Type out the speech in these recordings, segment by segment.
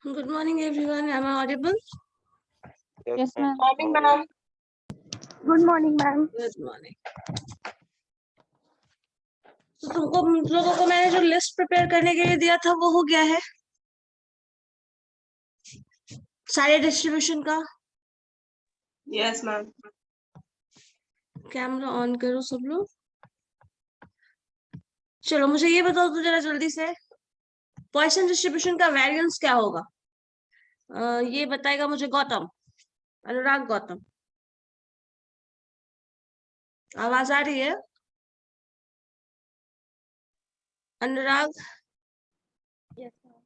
Good morning, everyone. Am I audible? Yes, ma'am. Morning, ma'am. Good morning ma'am. Good morning. तो तुम लोगों को मैंने जो लिस्ट प्रिपेयर करने के लिए दिया था वो हो गया है सारे डिस्ट्रीब्यूशन का। Yes, ma'am. कैमरा ऑन करो सब लोग। चलो मुझे ये बताओ तो जरा जल्दी से, पॉइसन डिस्ट्रीब्यूशन का वेरिएंस क्या होगा? ये बताएगा मुझे गौतम, अनुराग गौतम। आवाज आ रही है? अनुराग, Yes, ma'am.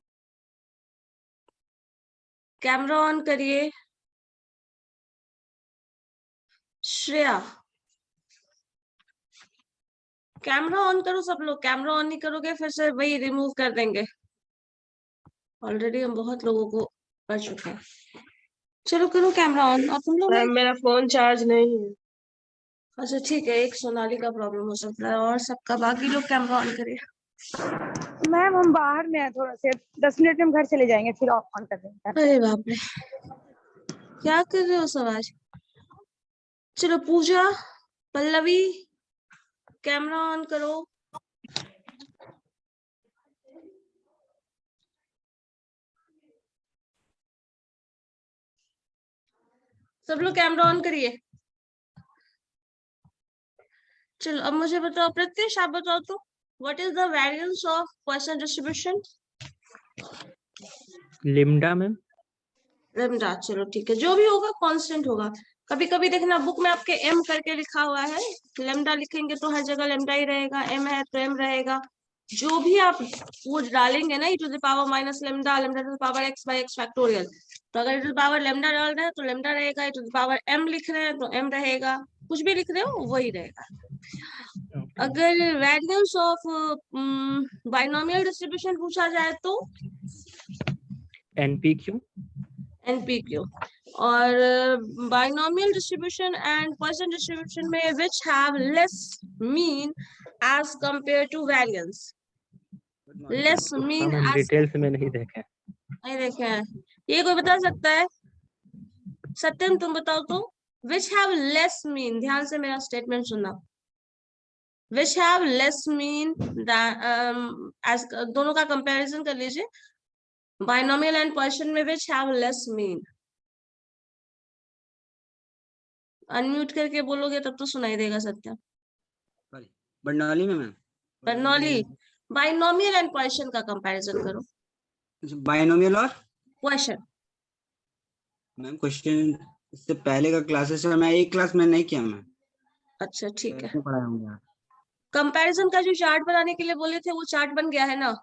कैमरा ऑन करिए। श्रेया, कैमरा ऑन करो सब लोग। कैमरा ऑन नहीं करोगे फिर से वही रिमूव कर देंगे। ऑलरेडी हम बहुत लोगों को कर चुके हैं। चलो करो कैमरा ऑन। और तुम लोग मैम मेरा फोन चार्ज नहीं है। अच्छा ठीक है, एक सोनाली का प्रॉब्लम हो सकता है और सबका। बाकी लोग कैमरा ऑन करिए। मैम हम बाहर में हैं थोड़ा से, 10 मिनट में हम घर चले जाएंगे, फिर ऑफ ऑन कर देंगे। अरे बाप रे, क्या कर रहे हो सब आज? चलो पूजा, पल्लवी, कैमरा ऑन करो। सब लोग कैमरा ऑन करिए। चलो अब मुझे बताओ, प्रत्येश आप बताओ तो, what is the variance of Poisson distribution? Lambda ma'am. Lambda, चलो ठीक है, जो भी होगा कांस्टेंट होगा। कभी कभी देखना बुक में आपके एम करके लिखा हुआ है, लेमडा लिखेंगे तो हर जगह लेमडा ही रहेगा, एम है तो एम रहेगा। जो भी आप वो डालेंगे ना, e to the power minus lambda, lambda to the power x by x factorial, तो अगर e to the power lambda डाल रहे हैं तो लेमडा रहेगा, e to the power m लिख रहे हैं तो एम रहेगा, कुछ भी लिख रहे हो वही रहेगा। अगर वेरिएंस ऑफ बाइनोमियल डिस्ट्रीब्यूशन पूछा जाए तो एनपीक्यू। एनपीक्यू। और binomial distribution and Poisson distribution में which have less mean as compare to variance. Less mean हम एज डिटेल्स में नहीं देखे। नहीं देखे हैं, ये कोई बता सकता है? सत्यम तुम बताओ तो, विच हैव लेस मीन, ध्यान से मेरा स्टेटमेंट सुनना, which have less mean as, दोनों का कंपैरिजन कर लीजिए, बाइनोमियल एंड पॉइसन में which have less mean. Unmute करके बोलोगे तब तो सुनाई देगा सत्यम। बर्नौली में ma'am. Bernoulli, binomial and Poisson का कंपैरिजन करो। बाइनोमियल और क्वेश्चन, मैम क्वेश्चन इससे पहले का क्लासेस है, मैं एक क्लास में नहीं किया मैम। अच्छा ठीक है। पढ़ाया हूँ। कंपैरिजन का जो चार्ट बनाने के लिए बोले थे वो चार्ट बन गया है ना?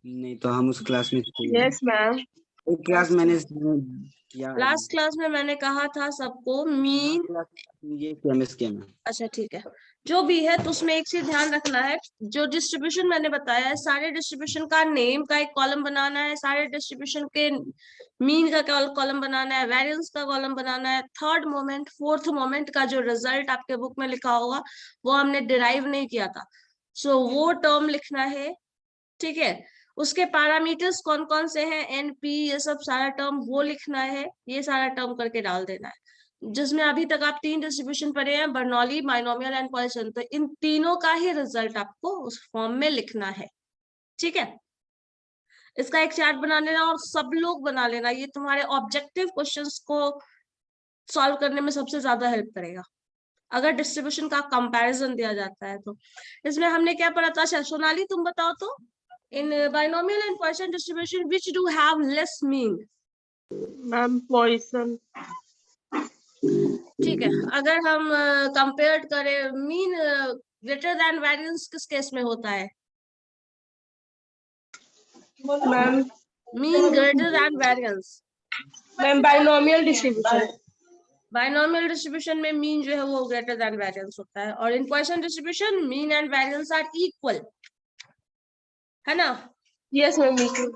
नहीं तो हम उस क्लास में Yes, ma'am. एक क्लास मैंने किया। लास्ट क्लास में मैंने कहा था सबको मीन। ये केमिस किया मैम। अच्छा ठीक है, जो भी है तो उसमें एक चीज ध्यान रखना है, जो डिस्ट्रीब्यूशन मैंने बताया है, सारे डिस्ट्रीब्यूशन का नेम का एक कॉलम बनाना है, सारे डिस्ट्रीब्यूशन के मीन का कॉलम बनाना है, वेरिएंस का कॉलम बनाना है, थर्ड मोमेंट फोर्थ मोमेंट का जो रिजल्ट आपके बुक में लिखा होगा वो हमने डिराइव नहीं किया था, सो वो टर्म लिखना है। ठीक है, उसके पैरामीटर्स कौन कौन से हैं, एनपी, ये सब सारा टर्म वो लिखना है, ये सारा टर्म करके डाल देना है। जिसमें अभी तक आप 3 डिस्ट्रीब्यूशन पढ़े हैं, बर्नौली, बाइनोमियल एंड पॉइसन, तो इन तीनों का ही रिजल्ट आपको उस फॉर्म में लिखना है। ठीक है, इसका एक चार्ट बना लेना और सब लोग बना लेना, ये तुम्हारे ऑब्जेक्टिव क्वेश्चंस को सॉल्व करने में सबसे ज्यादा हेल्प करेगा अगर डिस्ट्रीब्यूशन का कंपैरिजन दिया जाता है तो। इसमें हमने क्या पढ़ा था? अच्छा सोनाली तुम बताओ तो, in binomial and Poisson distribution which do have less mean? Ma'am, poison. ठीक है, अगर हम कंपेयर करें, मीन ग्रेटर देन वेरिएंस किस केस में होता है? Ma'am, mean greater than variance, ma'am, binomial distribution. Binomial distribution में मीन जो है वो ग्रेटर देन वेरिएंस होता है, और in Poisson distribution mean and variance are equal, है ना? Yes, ma'am. me too.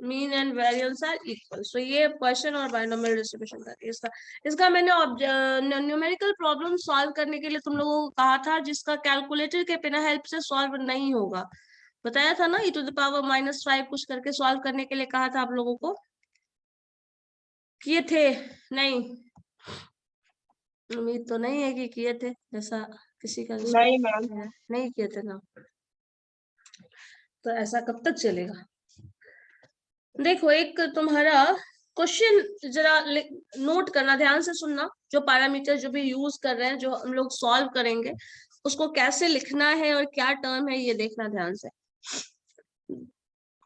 Mean and variance are equal. So ये पॉइसन और बाइनोमियल डिस्ट्रीब्यूशन का इसका मैंने न्यूमेरिकल प्रॉब्लम सॉल्व करने के लिए तुम लोगों को कहा था, जिसका कैलकुलेटर के बिना हेल्प से सॉल्व नहीं होगा, बताया था ना, e⁻⁻5 कुछ करके सॉल्व करने के लिए कहा था आप लोगों को, किए थे? नहीं, उम्मीद तो नहीं है कि किए थे, जैसा किसी का नहीं मैम। नहीं किए थे ना, तो ऐसा कब तक चलेगा? देखो, एक तुम्हारा क्वेश्चन जरा नोट करना, ध्यान से सुनना, जो पैरामीटर जो भी यूज कर रहे हैं, जो हम लोग सॉल्व करेंगे, उसको कैसे लिखना है और क्या टर्म है, ये देखना ध्यान से।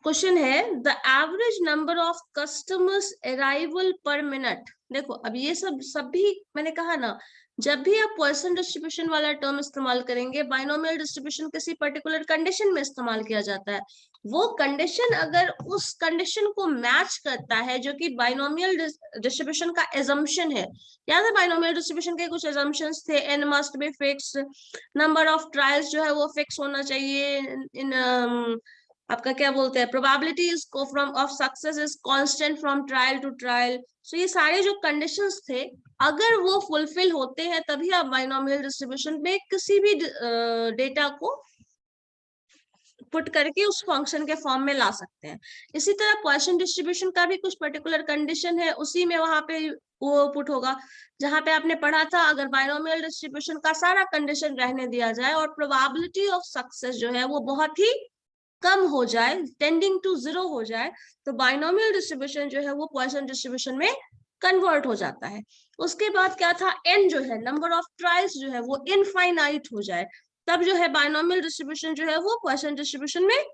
क्वेश्चन है the average number of customers arrival पर मिनट। देखो, अब ये सब भी मैंने कहा ना, जब भी आप पॉइसन डिस्ट्रीब्यूशन वाला टर्म इस्तेमाल करेंगे, बाइनोमियल डिस्ट्रीब्यूशन किसी पर्टिकुलर कंडीशन में इस्तेमाल किया जाता है। वो कंडीशन अगर उस कंडीशन को मैच करता है, जो कि बाइनोमियल डिस्ट्रीब्यूशन का एजम्पशन है, याद है बाइनोमियल डिस्ट्रीब्यूशन के कुछ एजम्पशंस थे, n must be fix, number of trials जो है वो फिक्स होना चाहिए, इन आपका क्या बोलते हैं, probability is from of success is constant from trial to trial. So ये सारे जो कंडीशंस थे, अगर वो फुलफिल होते हैं, तभी आप बाइनोमियल डिस्ट्रीब्यूशन में किसी भी डेटा को पुट करके उस फंक्शन के फॉर्म में ला सकते हैं। इसी तरह पॉइसन डिस्ट्रीब्यूशन का भी कुछ पर्टिकुलर कंडीशन है, उसी में वहां पे वो पुट होगा, जहां पे आपने पढ़ा था, अगर बाइनोमियल डिस्ट्रीब्यूशन का सारा कंडीशन रहने दिया जाए और प्रोबेबिलिटी ऑफ सक्सेस जो है वो बहुत ही कम हो जाए, टेंडिंग टू 0 हो जाए, तो बाइनोमियल डिस्ट्रीब्यूशन जो है वो पॉइसन डिस्ट्रीब्यूशन में कन्वर्ट हो जाता है। उसके बाद क्या था, एन जो है, नंबर ऑफ ट्रायल्स जो है वो इनफाइनाइट हो जाए, तब जो है बाइनोमियल डिस्ट्रीब्यूशन जो है वो पॉइसन डिस्ट्रीब्यूशन में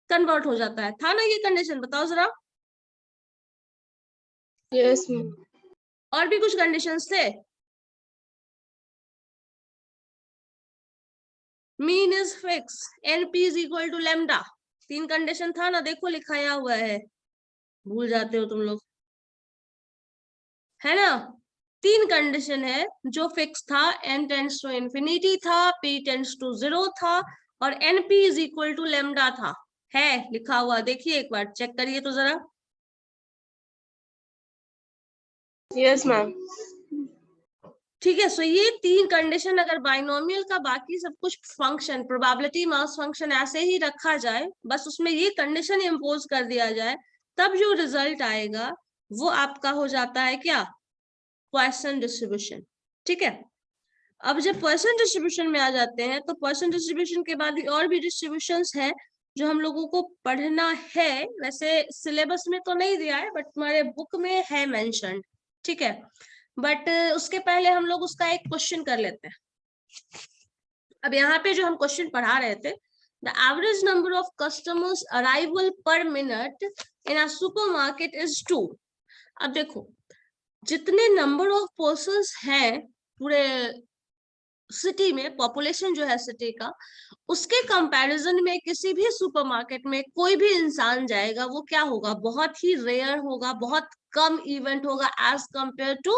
कन्वर्ट हो जाता है। था ना ये कंडीशन? बताओ जरा। Yes ma'am. और भी कुछ कंडीशंस थे? Mean is fix, np is equal to lambda, 3 condition था ना, देखो लिखाया हुआ है, भूल जाते हो तुम लोग, है ना? 3 कंडीशन है जो फिक्स था, n टेंड्स टू इंफिनिटी था, p टेंड्स टू 0 था, और np is equal to lambda था। है लिखा हुआ, देखिए एक बार चेक करिए तो जरा। Yes ma'am. ठीक है, सो ये 3 कंडीशन अगर बाइनोमियल का बाकी सब कुछ फंक्शन, प्रोबेबिलिटी मास फंक्शन ऐसे ही रखा जाए, बस उसमें ये कंडीशन इम्पोज कर दिया जाए, तब जो रिजल्ट आएगा वो आपका हो जाता है क्या, पॉइसन डिस्ट्रीब्यूशन। ठीक है, अब जब पॉइसन डिस्ट्रीब्यूशन में आ जाते हैं, तो पॉइसन डिस्ट्रीब्यूशन के बाद भी और भी डिस्ट्रीब्यूशंस है जो हम लोगों को पढ़ना है। वैसे सिलेबस में तो नहीं दिया है, बट तुम्हारे बुक में है मेंशन, ठीक है, बट उसके पहले हम लोग उसका एक क्वेश्चन कर लेते हैं। अब यहाँ पे जो हम क्वेश्चन पढ़ा रहे थे, the average number of customers arrival पर minute in a supermarket is 2। अब देखो, जितने नंबर ऑफ पर्सन्स हैं पूरे सिटी में, पॉपुलेशन जो है सिटी का, उसके कंपैरिजन में किसी भी सुपरमार्केट में कोई भी इंसान जाएगा, वो क्या होगा, बहुत ही रेयर होगा, बहुत कम इवेंट होगा एज कंपेयर टू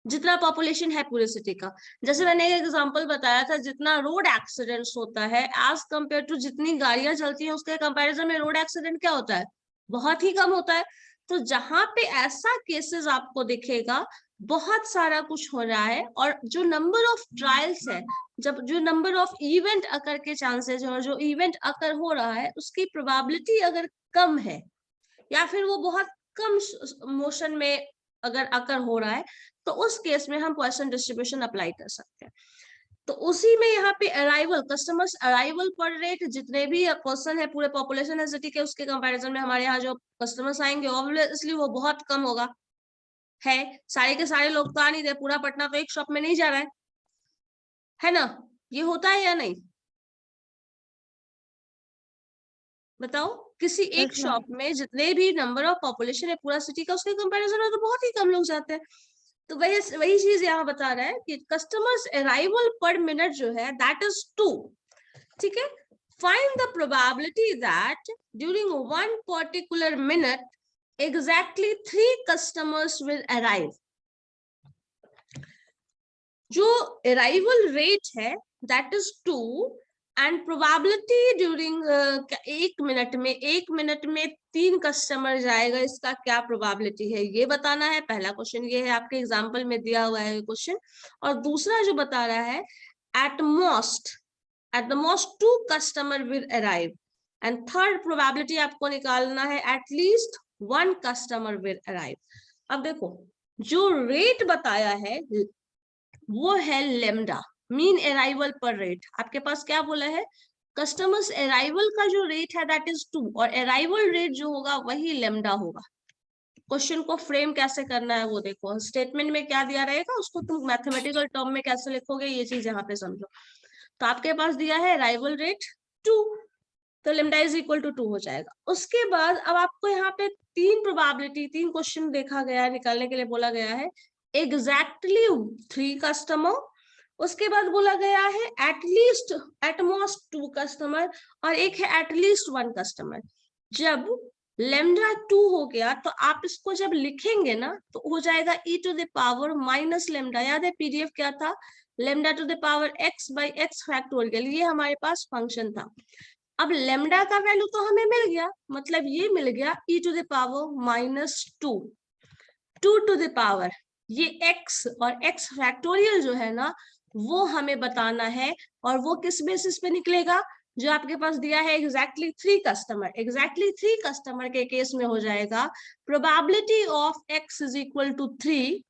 जितना पॉपुलेशन है पूरे सिटी का। जैसे मैंने एक एग्जांपल बताया था, जितना रोड एक्सीडेंट्स होता है एज कंपेयर टू जितनी गाड़ियां चलती हैं, उसके कंपैरिजन में रोड एक्सीडेंट क्या होता है, बहुत ही कम होता है। तो जहां पे ऐसा केसेस आपको दिखेगा, बहुत सारा कुछ हो रहा है, और जो नंबर ऑफ ट्रायल्स है, जब जो नंबर ऑफ इवेंट अकर के चांसेस है, और जो इवेंट अकर हो रहा है उसकी प्रोबेबिलिटी अगर कम है, या फिर वो बहुत कम मोशन में अगर अकर हो रहा है, तो उस केस में हम पॉइसन डिस्ट्रीब्यूशन अप्लाई कर सकते हैं। तो उसी में यहाँ पे अराइवल, कस्टमर्स अराइवल पर रेट, जितने भी पर्सन है पूरे पॉपुलेशन है सिटी के, उसके कंपैरिजन में हमारे यहाँ जो कस्टमर्स आएंगे ऑब्वियसली वो बहुत कम होगा। है, सारे के सारे लोग तो आ नहीं रहे, पूरा पटना तो एक शॉप में नहीं जा रहा है ना? ये होता है या नहीं, बताओ? किसी एक Yes, शॉप में जितने भी नंबर ऑफ पॉपुलेशन है पूरा सिटी का, उसके कंपैरिजन में तो बहुत ही कम लोग जाते हैं। तो वही चीज यहाँ बता रहा है कि कस्टमर्स अराइवल पर मिनट जो है दैट इज 2। ठीक है, find the probability that during one particular minute exactly 3 customers will arrive। जो अराइवल रेट है that is 2, and probability during 1 minute में 3 कस्टमर जाएगा, इसका क्या प्रोबेबिलिटी है ये बताना है। पहला क्वेश्चन ये है, आपके एग्जांपल में दिया हुआ है क्वेश्चन। और दूसरा जो बता रहा है, at most at the most 2 customer will arrive, and third probability आपको निकालना है at least 1 customer will arrive. अब देखो जो रेट बताया है वो है लेमडा, मीन अराइवल पर रेट. आपके पास क्या बोला है, कस्टमर्स अराइवल का जो रेट है दैट इज 2, और अराइवल रेट जो होगा वही लेमडा होगा. क्वेश्चन को फ्रेम कैसे करना है वो देखो, स्टेटमेंट में क्या दिया रहेगा उसको तुम मैथमेटिकल टर्म में कैसे लिखोगे ये चीज यहाँ पे समझो. तो आपके पास दिया है अराइवल रेट 2, तो लेमडा इज इक्वल टू 2 हो जाएगा. उसके बाद अब आपको यहाँ पे 3 प्रोबेबिलिटी, 3 क्वेश्चन देखा गया है, निकालने के लिए बोला गया है. एग्जैक्टली 3 कस्टमर, उसके बाद बोला गया है एटलीस्ट एटमोस्ट 2 कस्टमर, और एक है एटलीस्ट 1 कस्टमर. जब लेमडा 2 हो गया तो आप इसको जब लिखेंगे ना तो हो जाएगा e to the power minus lambda. याद है पीडीएफ क्या था, lambda to the power x by x factorial, ये हमारे पास फंक्शन था. अब लेमडा का वैल्यू तो हमें मिल गया, मतलब ये मिल गया e to the power minus 2 to the power, ये x और x फैक्टोरियल जो है ना वो हमें बताना है, और वो किस बेसिस पे निकलेगा, जो आपके पास दिया है एग्जैक्टली 3 कस्टमर. एग्जैक्टली 3 कस्टमर के केस में हो जाएगा probability of x is equal to 3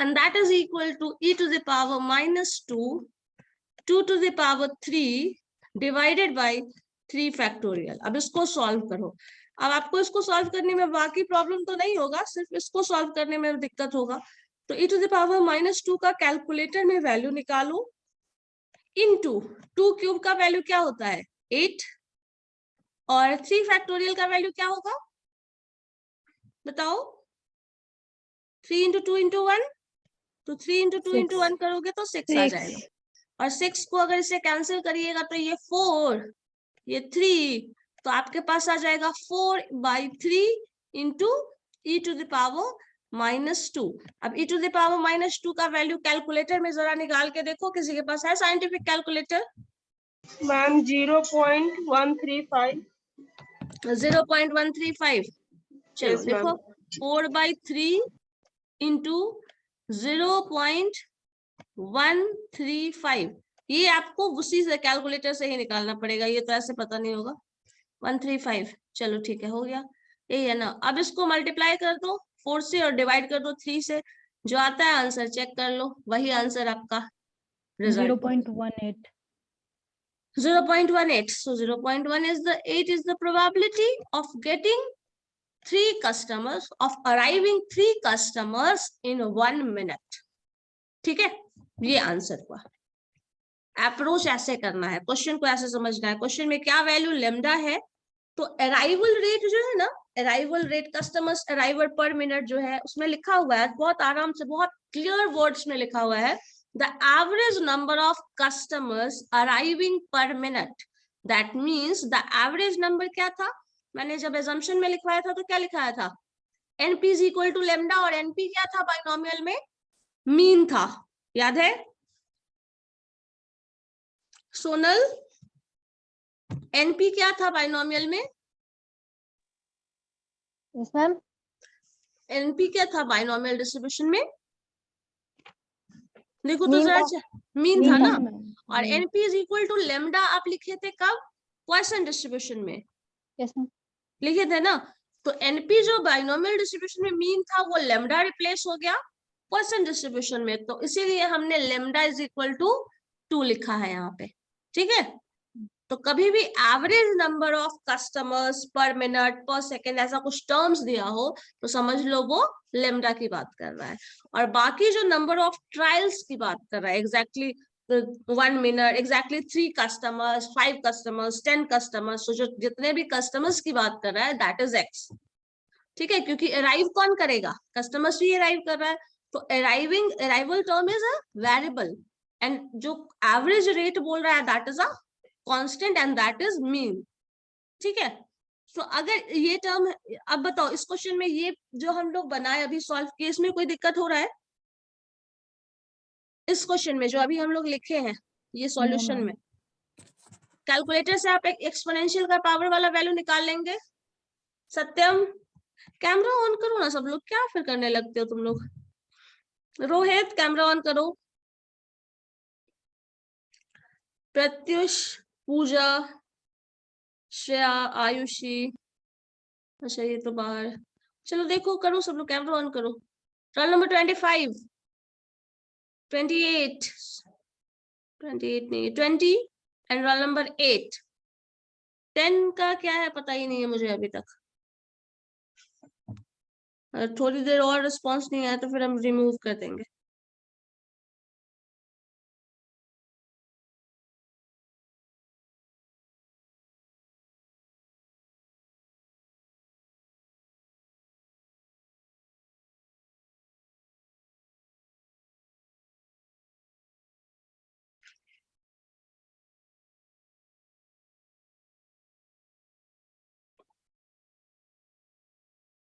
and that is equal to e to the power minus 2 to the power 3 divided by 3 factorial. अब इसको सॉल्व करो. अब आपको इसको सॉल्व करने में बाकी प्रॉब्लम तो नहीं होगा, सिर्फ इसको सॉल्व करने में दिक्कत होगा. तो e to the power minus 2 का कैलकुलेटर में वैल्यू निकालो, इनटू 2 क्यूब का वैल्यू क्या होता है 8, और 3 फैक्टोरियल का वैल्यू क्या होगा बताओ, 3 इंटू 2 इंटू 1, तो 3 इंटू 2 इंटू 1 करोगे तो 6 आ जाएगा, और 6 को अगर इसे कैंसिल करिएगा तो ये 4, ये 3, तो आपके पास आ जाएगा 4/3 into e to the power minus 2. अब e to the power minus 2 का वैल्यू कैलकुलेटर में जरा निकाल के देखो, किसी के पास है साइंटिफिक कैलकुलेटर? मैम 0.135. 0.135. चलो Yes, देखो ma'am. 4/3 इंटू 0.135, ये आपको उसी से कैलकुलेटर से ही निकालना पड़ेगा, ये तो ऐसे पता नहीं होगा. 135, चलो ठीक है, हो गया, यही है ना. अब इसको मल्टीप्लाई कर दो 4 से और डिवाइड कर दो 3 से, जो आता है आंसर चेक कर लो, वही आंसर आपका result 0.18. 0.18. So 0.1 is the 8 is the probability of getting 3 customers, of arriving 3 customers in 1 minute. ठीक है, ये आंसर हुआ. अप्रोच ऐसे करना है, क्वेश्चन को ऐसे समझना है. क्वेश्चन में क्या वैल्यू लेमडा है, तो अराइवल रेट जो है ना, अराइवल रेट कस्टमर्स अराइवल पर मिनट जो है उसमें लिखा हुआ है, बहुत आराम से बहुत क्लियर वर्ड्स में लिखा हुआ है, the average number of customers arriving पर minute. That means the average number क्या था, मैंने जब एजम्पशन में लिखवाया था तो क्या लिखाया था, np is equal to lambda, और एनपी क्या था बाइनोमियल में, मीन था. याद है सोनल, एनपी क्या था बाइनोमियल में, Yes, ma'am. एनपी क्या था बाइनोमियल डिस्ट्रीब्यूशन में, देखो तो मीन जरा, था। मीन था ना. ma'am. और np is equal to lambda आप लिखे थे कब, पॉइसन डिस्ट्रीब्यूशन में Yes, ma'am. लिखे थे ना. तो एनपी जो बाइनोमियल डिस्ट्रीब्यूशन में मीन था वो लेमडा रिप्लेस हो गया पॉइसन डिस्ट्रीब्यूशन में, तो इसीलिए हमने लेमडा इज इक्वल टू 2 लिखा है यहाँ पे. ठीक है, तो कभी भी एवरेज नंबर ऑफ कस्टमर्स पर मिनट पर सेकेंड ऐसा कुछ टर्म्स दिया हो तो समझ लो वो लेमडा की बात कर रहा है, और बाकी जो नंबर ऑफ ट्रायल्स की बात कर रहा है, exactly 1 minute, exactly 3 customers, 5 customers, 10 customers, तो जो जितने भी कस्टमर्स की बात कर रहा है दैट इज एक्स. ठीक है, क्योंकि अराइव कौन करेगा, कस्टमर्स भी अराइव कर रहा है, तो arrival term is a variable, and जो एवरेज रेट बोल रहा है that is a constant and that is mean. ठीक है, तो अगर ये टर्म, अब बताओ इस क्वेश्चन में ये जो हम लोग बनाए अभी सॉल्व किए, इसमें कोई दिक्कत हो रहा है, इस क्वेश्चन में जो अभी हम लोग लिखे हैं ये सॉल्यूशन ma'am. में, कैलकुलेटर से आप एक एक्सपोनेंशियल का पावर वाला वैल्यू निकाल लेंगे. सत्यम, कैमरा ऑन करो ना सब लोग, क्या फिर करने लगते हो तुम लोग. रोहित कैमरा ऑन करो. प्रत्युष, पूजा, श्रेया, आयुषी। अच्छा ये तो बाहर। चलो देखो, करो सब लोग, कैमरा ऑन करो। रोल नंबर 25, 28, 28 नहीं, 20 एंड रोल नंबर 8। 10 का क्या है पता ही नहीं है मुझे अभी तक। अगर थोड़ी देर और रिस्पॉन्स नहीं आया तो फिर हम रिमूव कर देंगे।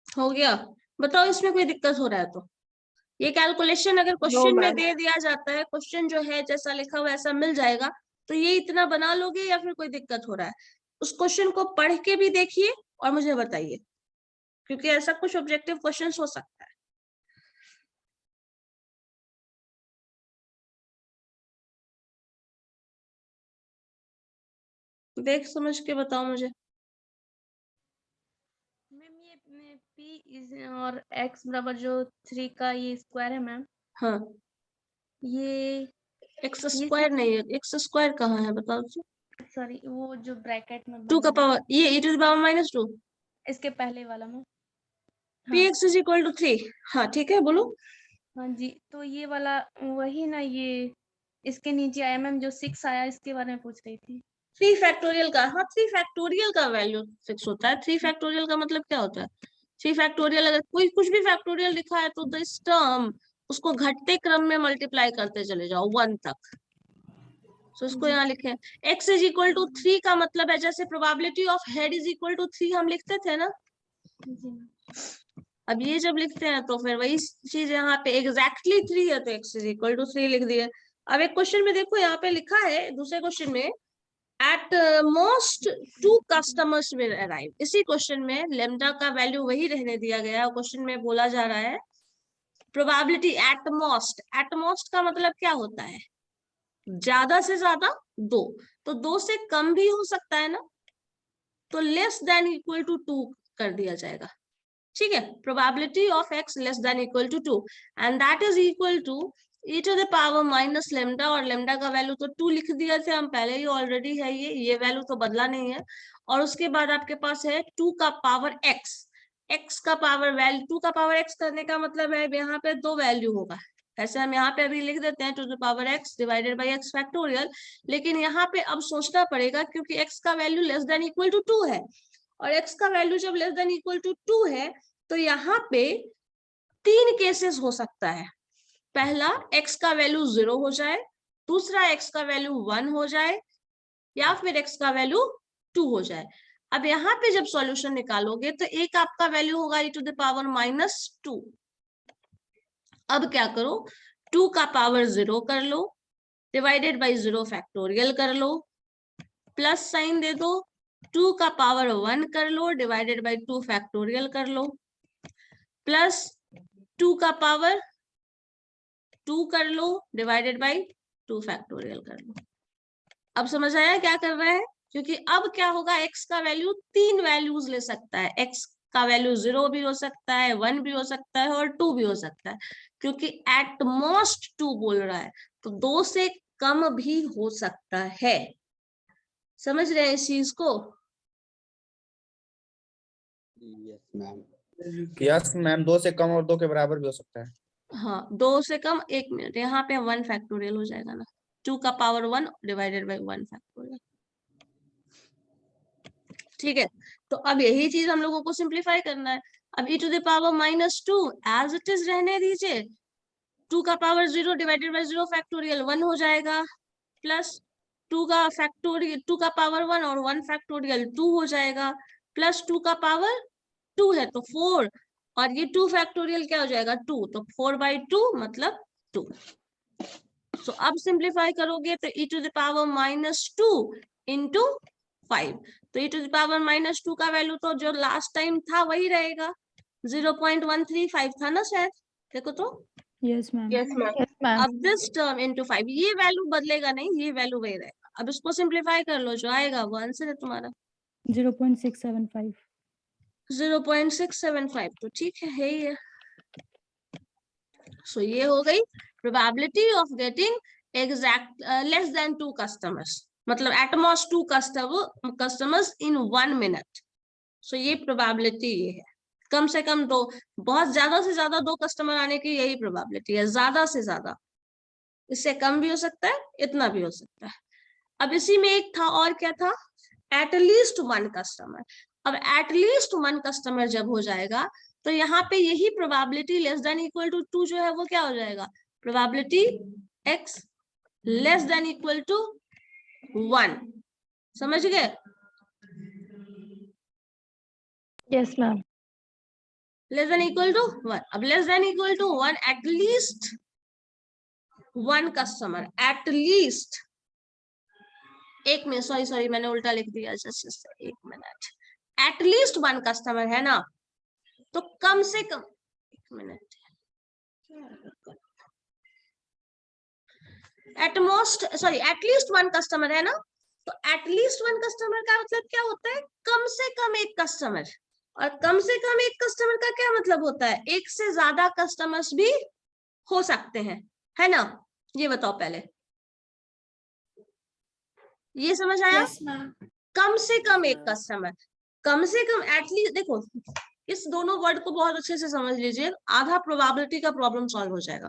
हो गया? बताओ इसमें कोई दिक्कत हो रहा है तो। ये कैलकुलेशन अगर क्वेश्चन में ma'am. दे दिया जाता है, क्वेश्चन जो है जैसा लिखा हुआ ऐसा मिल जाएगा, तो ये इतना बना लोगे या फिर कोई दिक्कत हो रहा है? उस क्वेश्चन को पढ़ के भी देखिए और मुझे बताइए, क्योंकि ऐसा कुछ ऑब्जेक्टिव क्वेश्चन हो सकता है। देख समझ के बताओ मुझे। मैम ये p इज और x बराबर जो 3 का ये स्क्वायर है मैम, हाँ, ये एक्स स्क्वायर नहीं है, एक्स स्क्वायर कहाँ है बताओ तो। सॉरी वो जो ब्रैकेट में 2 का बना है, पावर, ये e टू द पावर -2, इसके पहले वाला ma'am. px is equal to 3। हाँ ठीक है, बोलो। हाँ जी, तो ये वाला वही ना, ये इसके नीचे आया मैम, जो 6 आया इसके बारे में पूछ रही थी। 3 फैक्टोरियल का, हाँ 3 फैक्टोरियल का वैल्यू फिक्स होता है। 3 फैक्टोरियल का मतलब क्या होता है? 3 फैक्टोरियल अगर कोई कुछ भी फैक्टोरियल लिखा है तो दिस टर्म उसको घटते क्रम में मल्टीप्लाई करते चले जाओ 1 तक। तो इसको यहाँ लिखे x इज इक्वल टू 3 का मतलब है, जैसे probability of head is equal to 3 हम लिखते थे ना। जी अब ये जब लिखते हैं तो फिर वही चीज यहाँ पे एग्जैक्टली 3 है तो x इज इक्वल टू 3 लिख दिया। अब एक क्वेश्चन में देखो, यहाँ पे लिखा है दूसरे क्वेश्चन में at most 2 customers will arrive। इसी क्वेश्चन में लेमडा का वैल्यू वही रहने दिया गया है। क्वेश्चन में बोला जा रहा है प्रोबेबिलिटी एट मोस्ट का मतलब क्या होता है? ज्यादा से ज्यादा 2, तो 2 से कम भी हो सकता है ना, तो लेस देन इक्वल टू 2 कर दिया जाएगा। ठीक है, probability of x less than equal to 2 and that is equal to e to the power minus lambda, और लेमडा का वैल्यू तो 2 लिख दिया थे हम पहले ही, ऑलरेडी है ये वैल्यू तो बदला नहीं है। और उसके बाद आपके पास है 2 का पावर x का पावर वैल्यू 2 का पावर x करने का मतलब है यहाँ पे 2 वैल्यू होगा। ऐसे हम यहाँ पे अभी लिख देते हैं 2 to the power x divided by x factorial, लेकिन यहाँ पे अब सोचना पड़ेगा क्योंकि x का value less than equal to 2 है, और x का वैल्यू जब लेस देन इक्वल टू 2 है तो यहाँ पे 3 केसेस हो सकता है। पहला, x का वैल्यू 0 हो जाए, दूसरा x का वैल्यू 1 हो जाए, या फिर x का वैल्यू 2 हो जाए। अब यहाँ पे जब सॉल्यूशन निकालोगे तो एक आपका वैल्यू होगा e टू द पावर -2। अब क्या करो, 2 का पावर 0 कर लो, डिवाइडेड बाई 0 फैक्टोरियल कर लो, प्लस साइन दे दो, 2 का पावर 1 कर लो, डिवाइडेड बाई 2 फैक्टोरियल कर लो, प्लस 2 का पावर 2 कर लो, डिवाइडेड बाई 2 फैक्टोरियल कर लो। अब समझ आया क्या कर रहे हैं? क्योंकि अब क्या होगा, x का वैल्यू 3 वैल्यूज ले सकता है। x का वैल्यू 0 भी हो सकता है, 1 भी हो सकता है और 2 भी हो सकता है, क्योंकि एट मोस्ट 2 बोल रहा है, तो 2 से कम भी हो सकता है। समझ रहे हैं इस चीज को? यस मैम, 2 से कम और 2 के बराबर भी हो सकता है। हाँ, 2 से कम, 1 मिनट, यहाँ पे 1 फैक्टोरियल हो जाएगा ना, 2 का पावर 1 डिवाइडेड बाई 1 फैक्टोरियल। ठीक है, तो अब यही चीज हम लोगों को सिंप्लीफाई करना है। अब e to the power -2 as it is रहने दीजिए, 2 का पावर 0 डिवाइडेड बाई 0 फैक्टोरियल 1 हो जाएगा, प्लस 2 का फैक्टोरियल 2 का पावर 1 और 1 फैक्टोरियल 2 हो जाएगा, प्लस 2 का पावर 2 है तो 4, और ये 2 फैक्टोरियल क्या हो जाएगा 2, तो 4/2 मतलब 2। सो अब सिंप्लीफाई करोगे तो e to the power -2 into 5, तो e टू द पावर -2 का वैल्यू तो जो लास्ट टाइम था वही रहेगा, 0.135 था ना शायद, देखो तो। Yes ma'am. Yes, ma'am. Yes ma'am. अब दिस टर्म इंटू 5, ये वैल्यू बदलेगा नहीं, ये वैल्यू वही रहेगा। अब इसको सिंप्लीफाई कर लो, जो आएगा वो आंसर है तुम्हारा 0.675। 0.675, तो ठीक है ही है। सो ये हो गई probability of getting exact less than 2 customers, मतलब at most 2 customers in 1 minute. So ये प्रोबेबिलिटी ये है, कम से कम 2, बहुत ज्यादा से ज्यादा 2 कस्टमर आने की यही प्रोबेबिलिटी है, ज्यादा से ज्यादा, इससे कम भी हो सकता है, इतना भी हो सकता है। अब इसी में एक था, और क्या था, एटलीस्ट 1 कस्टमर। अब एटलीस्ट 1 कस्टमर जब हो जाएगा तो यहाँ पे यही probability less than equal to 2 जो है वो क्या हो जाएगा, probability x less than equal to 1। समझ गए? Yes ma'am. Less than equal to 1। अब less than equal to 1, at least 1 customer, at least, एक मिनट, सॉरी मैंने उल्टा लिख दिया, जस्ट एक मिनट, एटलीस्ट 1 कस्टमर है ना, तो कम से कम, एक मिनट, एटलीस्ट 1 कस्टमर है ना, तो एटलीस्ट 1 कस्टमर का मतलब क्या होता है, कम से कम 1 कस्टमर, और कम से कम 1 कस्टमर का क्या मतलब होता है, 1 से ज्यादा कस्टमर्स भी हो सकते हैं, है ना? ये बताओ पहले, ये समझ आया? कम से कम 1 कस्टमर, कम से कम, एटलीस्ट, देखो इस दोनों वर्ड को बहुत अच्छे से समझ लीजिए, आधा प्रोबेबिलिटी का प्रॉब्लम सॉल्व हो जाएगा।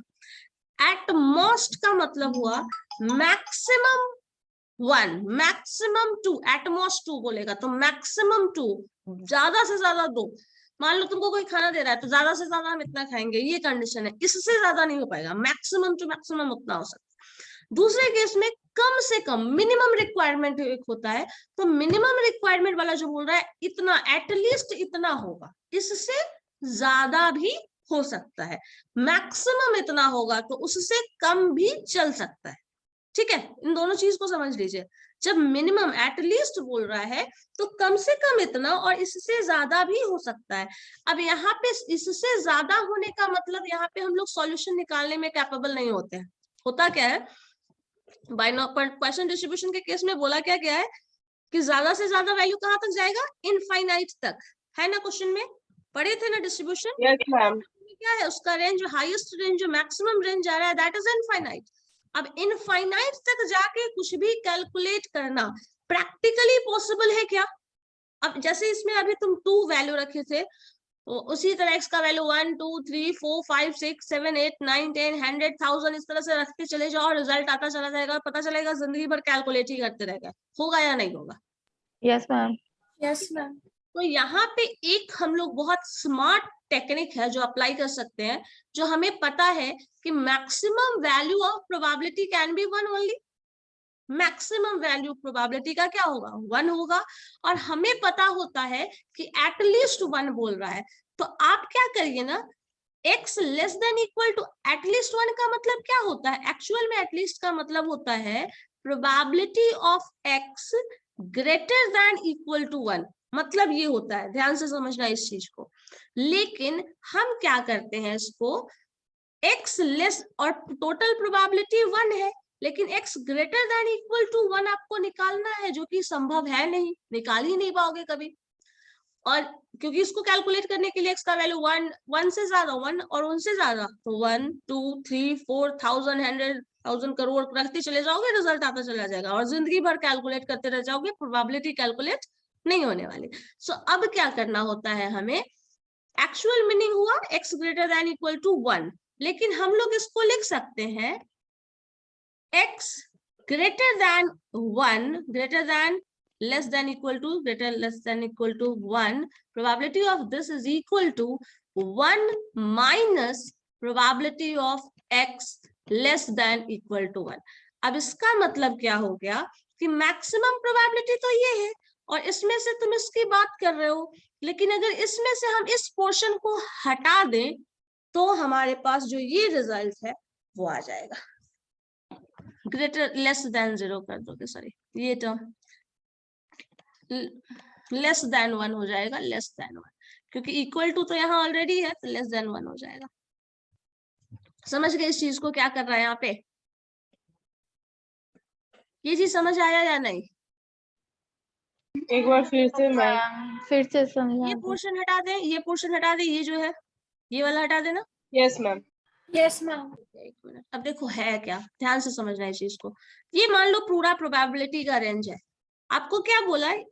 एट मोस्ट का मतलब हुआ मैक्सिमम 1, मैक्सिमम 2, एट मोस्ट 2 बोलेगा तो मैक्सिमम 2, ज्यादा से ज्यादा 2। मान लो तुमको कोई खाना दे रहा है तो ज्यादा से ज्यादा हम इतना खाएंगे, ये कंडीशन है, इससे ज्यादा नहीं हो पाएगा, मैक्सिमम टू मैक्सिमम उतना हो सकता है। दूसरे केस में कम से कम, मिनिमम रिक्वायरमेंट एक होता है, तो मिनिमम रिक्वायरमेंट वाला जो बोल रहा है इतना, एटलीस्ट इतना होगा, इससे ज्यादा भी हो सकता है, मैक्सिमम इतना होगा तो उससे कम भी चल सकता है। ठीक है, इन दोनों चीज को समझ लीजिए, जब मिनिमम एटलीस्ट बोल रहा है तो कम से कम इतना और इससे ज्यादा भी हो सकता है। अब यहाँ पे इससे ज्यादा होने का मतलब, यहाँ पे हम लोग सॉल्यूशन निकालने में कैपेबल नहीं होते हैं। होता क्या है, क्वेश्चन डिस्ट्रीब्यूशन के केस में बोला क्या गया है कि ज्यादा से ज्यादा वैल्यू कहाँ तक जाएगा, इनफाइनाइट तक, है ना? क्वेश्चन में पढ़े थे ना डिस्ट्रीब्यूशन, यस मैम। क्या है उसका रेंज, जो हाईएस्ट रेंज, जो मैक्सिमम रेंज आ रहा है, दैट इज इनफाइनाइट। अब इनफाइनाइट तक जाके कुछ भी कैलकुलेट करना प्रैक्टिकली पॉसिबल है क्या? अब जैसे इसमें अभी तुम 2 वैल्यू रखे थे, तो उसी तरह x का वैल्यू 1 2 3 4 5 6 7 8 9 10 100 1000 इस तरह से रखते चले जाओ, रिजल्ट आता चला जाएगा, पता चलेगा जिंदगी भर कैलकुलेट ही करते रहेगा, होगा या नहीं होगा? Yes ma'am. Yes ma'am. तो यहाँ पे एक हम लोग बहुत स्मार्ट टेक्निक है जो अप्लाई कर सकते हैं, जो हमें पता है कि maximum value of probability can be 1 only. Maximum value probability का क्या होगा, 1 होगा, और हमें पता होता है कि एटलीस्ट 1 बोल रहा है, तो आप क्या करिए ना, x less than equal to at least 1 का मतलब क्या होता है, एक्चुअल में एटलीस्ट का मतलब होता है probability of x greater than equal to 1, मतलब ये होता है, ध्यान से समझना इस चीज को। लेकिन हम क्या करते हैं, इसको x लेस, और टोटल प्रोबेबिलिटी 1 है, लेकिन x greater than equal to 1 आपको निकालना है, जो कि संभव है नहीं, निकाल ही नहीं पाओगे कभी। और क्योंकि इसको कैलकुलेट करने के लिए x का वैल्यू 1 से ज्यादा, 1 और उनसे ज्यादा, तो 1 2 3 4 1000 100,000 करोड़ रखते चले जाओगे, रिजल्ट आता चला जाएगा, और जिंदगी भर कैलकुलेट करते रह जाओगे, प्रोबेबिलिटी कैलकुलेट नहीं होने वाली। सो अब क्या करना होता है हमें, एक्चुअल मीनिंग हुआ x greater than equal to 1, लेकिन हम लोग इसको लिख सकते हैं x greater than 1, greater than less than equal to, greater less than equal to 1, probability of this is equal to 1 minus probability of x less than equal to 1। अब इसका मतलब क्या हो गया कि मैक्सिमम प्रोबेबिलिटी तो ये है, और इसमें से तुम इसकी बात कर रहे हो, लेकिन अगर इसमें से हम इस पोर्शन को हटा दें तो हमारे पास जो ये रिजल्ट है वो आ जाएगा, ग्रेटर लेस देन 0 कर दोगे, सॉरी ये टर्म लेस देन 1 हो जाएगा, लेस देन 1, क्योंकि इक्वल टू तो यहाँ ऑलरेडी है, तो लेस देन 1 हो जाएगा। समझ गए इस चीज को क्या कर रहा है यहाँ पे? ये चीज समझ आया या नहीं? एक बार फिर से मैम। फिर से समझा ये दो। पोर्शन हटा दें, ये पोर्शन हटा दें, ये जो है ये वाला हटा देना। Yes ma'am. Yes ma'am. एक मिनट, अब देखो है क्या, ध्यान से समझना है चीज को। ये मान लो पूरा प्रोबेबिलिटी का रेंज है। आपको क्या बोला है,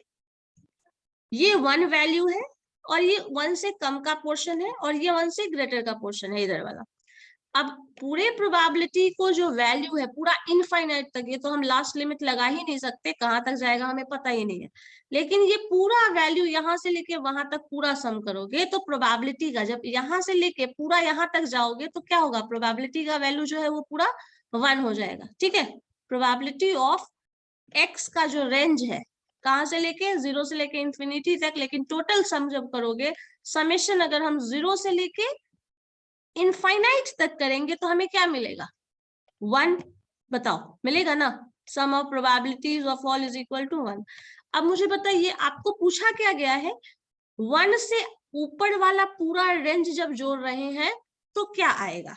ये 1 वैल्यू है और ये 1 से कम का पोर्शन है और ये 1 से ग्रेटर का पोर्शन है इधर वाला। अब पूरे प्रोबेबिलिटी को जो वैल्यू है पूरा इनफाइनाइट तक, ये तो हम लास्ट लिमिट लगा ही नहीं सकते, कहाँ तक जाएगा हमें पता ही नहीं है, लेकिन ये पूरा वैल्यू यहाँ से लेके वहां तक पूरा सम करोगे तो प्रोबेबिलिटी का, जब यहाँ से लेके पूरा यहाँ तक जाओगे तो क्या होगा, प्रोबेबिलिटी का वैल्यू जो है वो पूरा 1 हो जाएगा। ठीक है, प्रोबेबिलिटी ऑफ एक्स का जो रेंज है कहाँ से लेके 0 से लेके इंफिनिटी तक, लेकिन टोटल सम जब करोगे, समेशन अगर हम 0 से लेके इनफाइनाइट तक करेंगे तो हमें क्या मिलेगा, 1। बताओ मिलेगा ना, sum of probabilities of all is equal to 1। अब मुझे बताइए आपको पूछा क्या गया है, 1 से ऊपर वाला पूरा रेंज जब जोड़ रहे हैं तो क्या आएगा।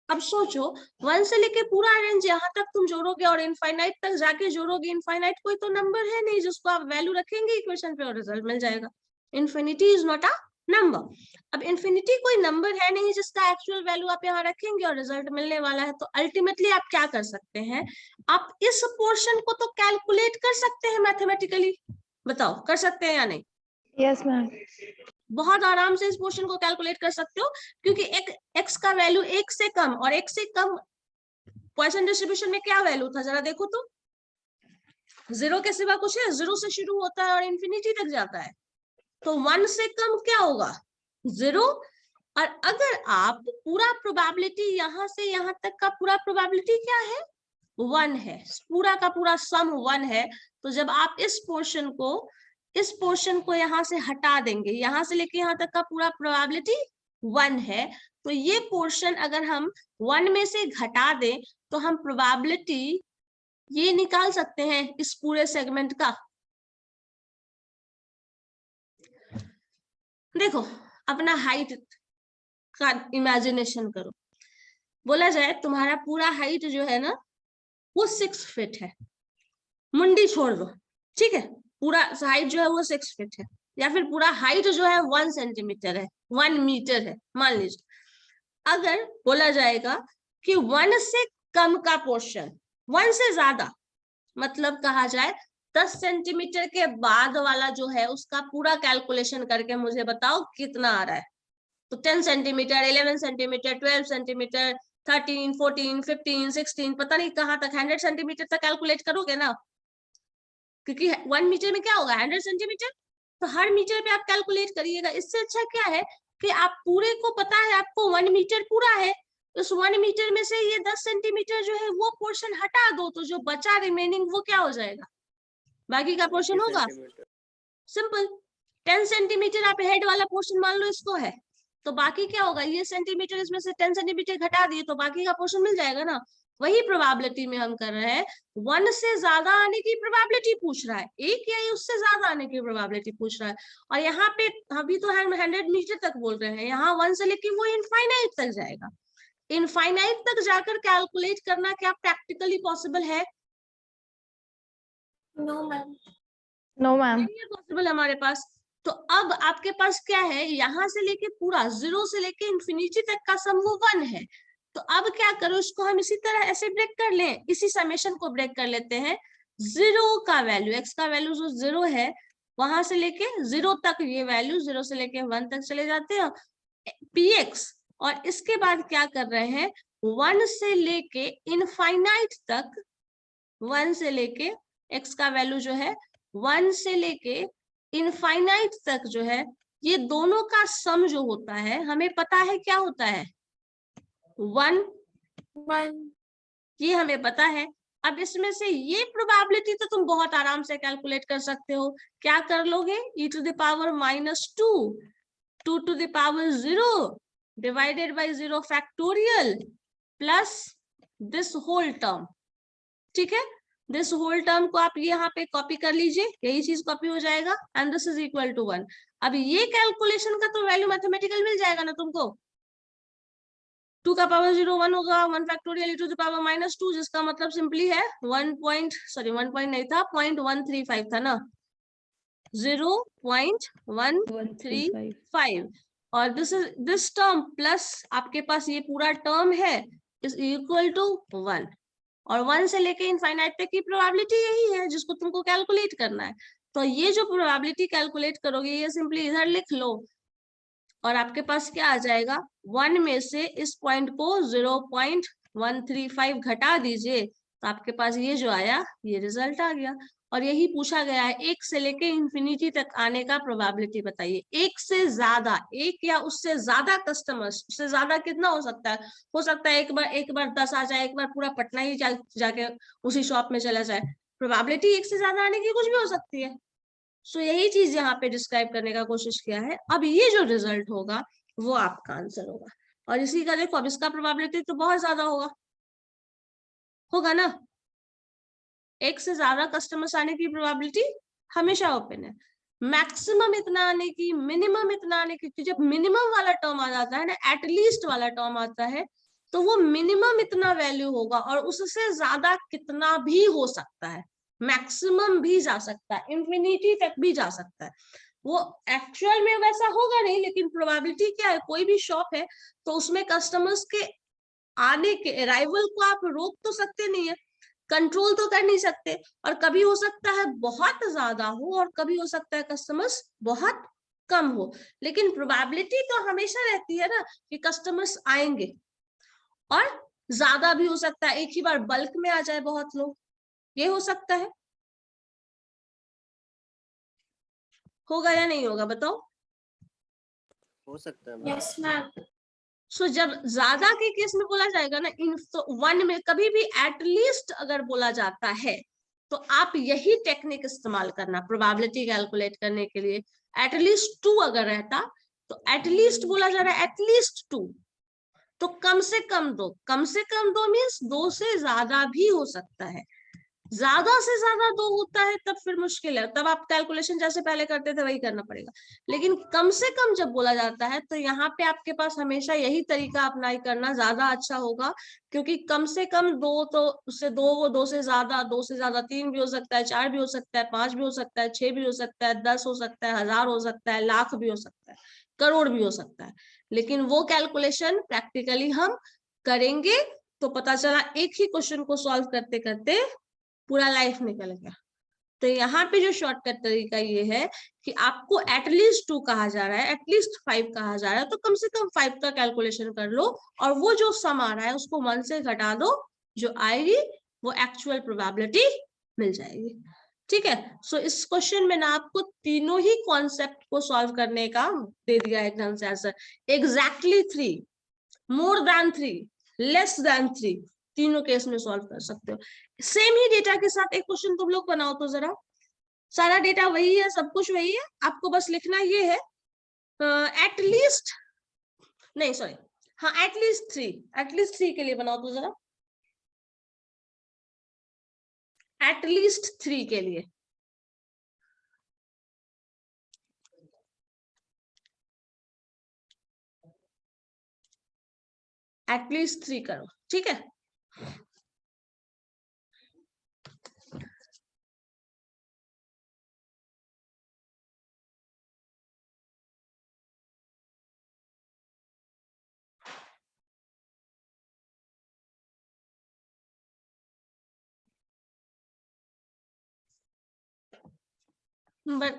अब सोचो 1 से लेके पूरा रेंज यहाँ तक तुम जोड़ोगे और इनफाइनाइट तक जाके जोड़ोगे, इनफाइनाइट कोई तो नंबर है नहीं जिसको आप वैल्यू रखेंगे इक्वेशन पे और रिजल्ट मिल जाएगा। Infinity is not a number. अब इन्फिनिटी कोई नंबर है नहीं जिसका एक्चुअल वैल्यू आप यहाँ रखेंगे और रिजल्ट मिलने वाला है, तो अल्टीमेटली आप क्या कर सकते हैं, आप इस पोर्शन को तो कैलकुलेट कर सकते हैं मैथमेटिकली। बताओ कर सकते हैं या नहीं? Yes ma'am. बहुत आराम से इस पोर्शन को कैलकुलेट कर सकते हो, क्योंकि एक एक्स का वैल्यू 1 से कम, और 1 से कम पॉइसन डिस्ट्रीब्यूशन में क्या वैल्यू था जरा देखो तो, 0 के सिवा कुछ है, 0 से शुरू होता है और इंफिनिटी तक जाता है, तो 1 से कम क्या होगा, 0। और अगर आप पूरा प्रोबेबिलिटी यहाँ से यहाँ तक का पूरा प्रोबेबिलिटी क्या है, 1 है, पूरा का पूरा सम 1 है, तो जब आप इस पोर्शन को यहाँ से हटा देंगे, यहाँ से लेके यहाँ तक का पूरा प्रोबेबिलिटी 1 है, तो ये पोर्शन अगर हम 1 में से घटा दें तो हम प्रोबेबिलिटी ये निकाल सकते हैं इस पूरे सेगमेंट का। देखो अपना हाइट का इमेजिनेशन करो, बोला जाए तुम्हारा पूरा हाइट जो है ना वो 6 फीट है, मुंडी छोड़ दो, ठीक है, पूरा हाइट जो है वो 6 फीट है, या फिर पूरा हाइट जो है 1 सेंटीमीटर है, 1 मीटर है मान लीजिए। अगर बोला जाएगा कि 1 से कम का पोर्शन, 1 से ज्यादा मतलब कहा जाए 10 सेंटीमीटर के बाद वाला जो है उसका पूरा कैलकुलेशन करके मुझे बताओ कितना आ रहा है, तो 10 सेंटीमीटर, 11 सेंटीमीटर, 12 सेंटीमीटर, 13, 14, 15, 16, पता नहीं कहाँ तक, 100 सेंटीमीटर तक कैलकुलेट करोगे ना, क्योंकि 1 मीटर में क्या होगा 100 सेंटीमीटर, तो हर मीटर पे आप कैलकुलेट करिएगा। इससे अच्छा क्या है कि आप पूरे को पता है आपको 1 मीटर पूरा है, उस 1 मीटर में से ये 10 सेंटीमीटर जो है वो पोर्शन हटा दो, तो जो बचा रिमेनिंग वो क्या हो जाएगा, बाकी का पोर्शन होगा। सिंपल, 10 सेंटीमीटर आप हेड वाला पोर्शन मान लो इसको है, तो बाकी क्या होगा, ये सेंटीमीटर इसमें से 10 सेंटीमीटर घटा दिए तो बाकी का पोर्शन मिल जाएगा ना। वही प्रोबेबिलिटी में हम कर रहे हैं, 1 से ज्यादा आने की प्रोबेबिलिटी पूछ रहा है, एक या उससे ज्यादा आने की प्रोबेबिलिटी पूछ रहा है, और यहाँ पे अभी तो हम 100 मीटर तक बोल रहे हैं, यहाँ 1 से लेके वो इनफाइनाइट तक जाएगा। इनफाइनाइट तक जाकर कैलकुलेट करना क्या प्रैक्टिकली पॉसिबल है? No ma'am. No ma'am. नहीं है पॉसिबल हमारे पास। तो अब आपके पास क्या है, यहाँ से लेके पूरा 0 से लेके इंफिनिटी तक का सम वो 1 है, तो अब क्या करो, इसको हम इसी तरह ऐसे ब्रेक कर लें, इसी समेशन को ब्रेक कर लेते हैं। 0 का वैल्यू, x का वैल्यू जो 0 है वहां से लेके 0 तक ये वैल्यू 0 से लेके 1 तक चले जाते हैं px, और इसके बाद क्या कर रहे हैं, 1 से लेके इनफाइनाइट तक, 1 से लेके x का वैल्यू जो है 1 से लेके इनफाइनाइट तक जो है, ये दोनों का सम जो होता है हमें पता है क्या होता है, 1, ये हमें पता है। अब इसमें से ये प्रोबेबिलिटी तो तुम बहुत आराम से कैलकुलेट कर सकते हो, क्या कर लोगे, e to the power -2, 2 to the power 0 divided by 0 factorial plus this whole term, ठीक है, दिस होल टर्म को आप यहाँ पे कॉपी कर लीजिए, यही चीज कॉपी हो जाएगा, and this is equal to 1। अब ये कैलकुलेशन का तो वैल्यू मैथमेटिकल मिल जाएगा ना तुमको, 2 का पावर 0 1 होगा, 1 factorial e to the power -2, जिसका मतलब सिंपली है 1 नहीं था, 0.135 था ना, 0.135, और दिस टर्म प्लस आपके पास ये पूरा टर्म है इज इक्वल टू 1, और 1 से लेके इनफाइनाइट तक की प्रोबेबिलिटी यही है जिसको तुमको कैलकुलेट करना है। तो ये जो प्रोबेबिलिटी कैलकुलेट करोगे ये सिंपली इधर लिख लो, और आपके पास क्या आ जाएगा, 1 में से इस पॉइंट को 0.135 घटा दीजिए, तो आपके पास ये जो आया ये रिजल्ट आ गया। और यही पूछा गया है, 1 से लेके इंफिनिटी तक आने का प्रोबेबिलिटी बताइए। एक से ज्यादा, एक या उससे ज्यादा कस्टमर्स, उससे ज्यादा कितना हो सकता है? हो सकता है एक बार 10 आ जाए, एक बार पूरा पटना ही जाके उसी शॉप में चला जाए। प्रोबेबिलिटी एक से ज्यादा आने की कुछ भी हो सकती है। सो यही चीज यहाँ पे डिस्क्राइब करने का कोशिश किया है। अब ये जो रिजल्ट होगा वो आपका आंसर होगा, और इसी का देखो, अब इसका प्रोबेबिलिटी तो बहुत ज्यादा होगा ना, एक से ज्यादा कस्टमर्स आने की प्रोबेबिलिटी हमेशा ओपन है। मैक्सिमम इतना आने की, मिनिमम इतना आने की, जब मिनिमम वाला टर्म आ जाता है ना, एटलीस्ट वाला टर्म आता है, तो वो मिनिमम इतना वैल्यू होगा, और उससे ज्यादा कितना भी हो सकता है, मैक्सिमम भी जा सकता है, इंफिनिटी तक भी जा सकता है। वो एक्चुअल में वैसा होगा नहीं, लेकिन प्रोबेबिलिटी क्या है, कोई भी शॉप है तो उसमें कस्टमर्स के आने के, अराइवल को आप रोक तो सकते नहीं है, कंट्रोल तो कर नहीं सकते, और कभी हो सकता है बहुत ज्यादा हो और कभी हो सकता है कस्टमर्स बहुत कम हो, लेकिन प्रोबेबिलिटी तो हमेशा रहती है ना कि कस्टमर्स आएंगे, और ज्यादा भी हो सकता है, एक ही बार बल्क में आ जाए बहुत लोग, ये हो सकता है। होगा या नहीं होगा बताओ? हो सकता है। Yes ma'am. सो जब ज्यादा के केस में बोला जाएगा ना, इन तो 1 में कभी भी एटलीस्ट अगर बोला जाता है, तो आप यही टेक्निक इस्तेमाल करना प्रोबेबिलिटी कैलकुलेट करने के लिए। एटलीस्ट 2 अगर रहता, तो एटलीस्ट बोला जा रहा है एटलीस्ट 2, तो कम से कम 2, कम से कम 2 मीन्स 2 से ज्यादा भी हो सकता है। ज्यादा से ज्यादा 2 होता है तब फिर मुश्किल है, तब आप कैलकुलेशन जैसे पहले करते थे वही करना पड़ेगा। लेकिन कम से कम जब बोला जाता है, तो यहाँ पे आपके पास हमेशा यही तरीका अप्लाई करना ज्यादा अच्छा होगा, क्योंकि कम से कम 2, तो उससे 2, वो 2 से ज्यादा 3 भी हो सकता है, 4 भी हो सकता है, 5 भी हो सकता है, 6 भी हो सकता है, 10 हो सकता है, 1000 हो सकता है, लाख भी हो सकता है, करोड़ भी हो सकता है। लेकिन वो कैलकुलेशन प्रैक्टिकली हम करेंगे तो पता चला एक ही क्वेश्चन को सॉल्व करते करते पूरा लाइफ निकल गया। तो यहाँ पे जो शॉर्टकट तरीका ये है कि आपको एटलीस्ट 2 कहा जा रहा है, एटलीस्ट 5 कहा जा रहा है, तो कम से कम 5 का कैलकुलेशन कर लो, और वो जो सम आ रहा है उसको 1 से घटा दो, जो आएगी वो एक्चुअल प्रोबेबिलिटी मिल जाएगी। ठीक है। सो इस क्वेश्चन में ना आपको तीनों ही कॉन्सेप्ट को सॉल्व करने का दे दिया है एकदम से answer, exactly 3, more than 3, less than 3, तीनों केस में सॉल्व कर सकते हो। सेम ही डेटा के साथ एक क्वेश्चन तुम लोग बनाओ तो जरा, सारा डेटा वही है, सब कुछ वही है, आपको बस लिखना ये है एटलीस्ट, नहीं सॉरी, हाँ एटलीस्ट 3 के लिए बनाओ तो जरा, एटलीस्ट 3 के लिए। एटलीस्ट 3 करो, ठीक है।